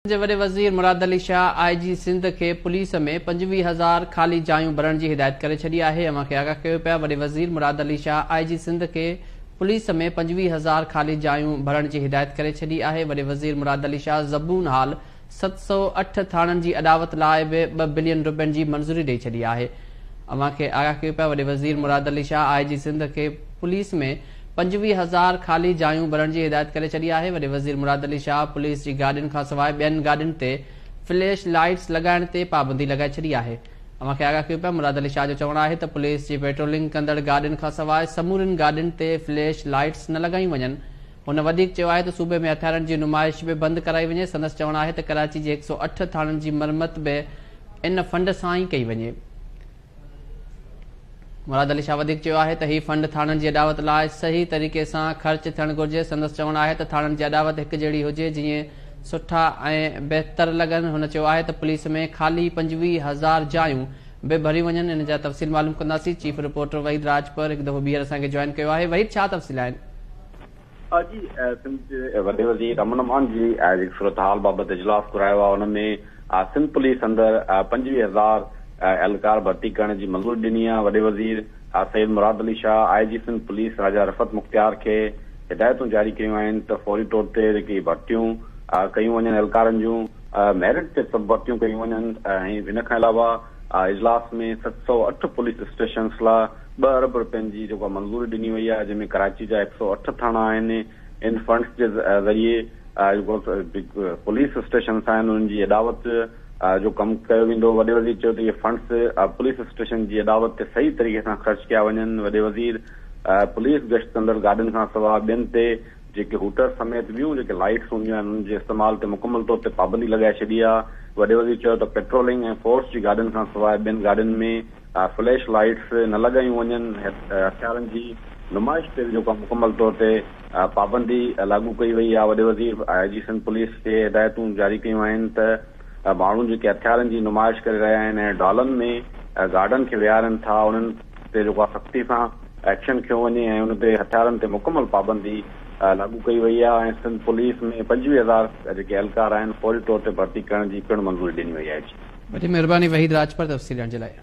वॾे वज़ीर मुराद अली शाह IG सिंध के पुलिस में 25,000 खाली जायूं भरण की हिदायत करे छॾी आहे। अवां खे आगाह कयो पिया वॾे वज़ीर मुराद अली शाह IG सिंध के पुलिस में 25,000 खाली जायूं भरण की हिदायत करे छॾी आहे। वॾे वज़ीर मुराद अली शाह ज़बून हाल 708 थाणनि जी अदावत लाइ बि 2 बिलियन रुपयनि जी मंज़ूरी ॾेई छॾी आहे। अवां खे आगाह कयो पिया वॾे वज़ीर मुराद अली शाह IG सिंध के पुलिस में 25,000 खाली जायूं भरण की हिदायत करे छॾी आहे। वॾे वज़ीर मुराद अली शाह पुलिस जी गाॾियुनि खां सवाइ ॿियनि गाॾियुनि ते फ्लैश लाइट्स लॻाइण ते पाबंदी लॻाए छॾी आहे। अवां खे आगाह कयो पिया मुराद अली शाह जो चवणु आहे त पुलिस जी पेट्रोलिंग कंदड़ गाॾियुनि खां सवाइ समूरनि गाॾियुनि ते फ्लैश लाइट्स न लॻायूं वञनि। हुन वधीक चयो आहे त सूबे में हथियारनि जी नुमाइश बि बंदि कराई वञे। संदसि चवणु आहे त कराची जे 108 थाणनि जी मरमत बि इन फंड सां ई कई वञे। मुराद अली शाह वधीक चयो आहे त ही फंड थाणनि जी अदावत लाइ सही तरीक़े सां ख़र्च थियणु घुर्जे। संदसि चवणु आहे त थाणनि जी अदावत हिकु जहिड़ी हुजे जीअं सुठा ऐं बहितर लॻनि। हुन चयो आहे त पुलिस में खाली 25,000 जायूं बि भरी वञनि। इन जा तफ़सील मालूम कंदासीं। चीफ रिपोर्टर वहीद राजपर हिकु दफ़ो ॿीहर असांखे जॉइन कयो आहे। वहीद, छा तफ़सील आहिनि? जी सिंध जे वॾे वज़ीर अमन अमान जी जेकी सूरत हाल बाबति इजलास घुरायो आहे उन में सिंध पुलिस अंदरि 25,000 एहलकार भर्ती करण की मंज़ूरी ॾिनी आहे। वॾे वज़ीर सैयद मुराद अली शाह IG सिंध पुलिस राजा रफ़त मुख्तियार के हिदायतूं जारी कयूं आहिनि त फौरी तौर ते जेकी भर्तियूं कयूं वञनि एहलकारनि जूं मेरिट ते सभु भर्तियूं कयूं वञनि। ऐं हिन खां अलावा इजलास में 708 पुलिस स्टेशन्स लाइ 2 अरब रुपयनि जी जेको मंज़ूरी ॾिनी वई आहे, जंहिंमें कराची जा 108 थाणा आहिनि। इन फंड्स जे ज़रिए जेको पुलिस स्टेशन्स आहिनि उन्हनि जी अदावत जो कमु कयो वेंदो। वॾे वज़ीर चयो त इहे फंड्स पुलिस स्टेशन जी अदावत ते सही तरीक़े सां ख़र्च कया वञनि। वॾे वज़ीर पुलिस गश्त कंदड़ गाॾियुनि खां सवाइ ॿियनि ते जेके हूटर समेत ॿियूं जेके लाइट्स हूंदियूं आहिनि उन्हनि जे इस्तेमाल ते मुकमल तौर ते पाबंदी लॻाए छॾी आहे। वॾे वज़ीर चयो त पेट्रोलिंग ऐं फोर्स जी गाॾियुनि खां सवाइ ॿियनि गाॾियुनि में फ्लैश लाइट्स न लॻायूं वञनि। हथियारनि जी नुमाइश ते जेको मुकमल तौर ते पाबंदी लागू कई वई आहे। वॾे वज़ीर IG सिंध पुलिस खे हिदायतूं जारी कयूं आहिनि त माण्हू जेके हथियारनि जी नुमाइश करे रहिया आहिनि ऐं डॉलनि में गार्डन खे विहारनि था उन्हनि ते जेको आहे सख़्ती सां एक्शन खयो वञे ऐं उन ते हथियारनि ते मुकमल पाबंदी लागू कई वई आहे। ऐं सिंध पुलिस में 25,000 जेके एहलकार आहिनि फौरी तौर ते भर्ती करण जी पिणु मंज़ूरी ॾिनी वई आहे। वॾी महिरबानी वहीद राजपर तफ़सील ॾियण जे लाइ।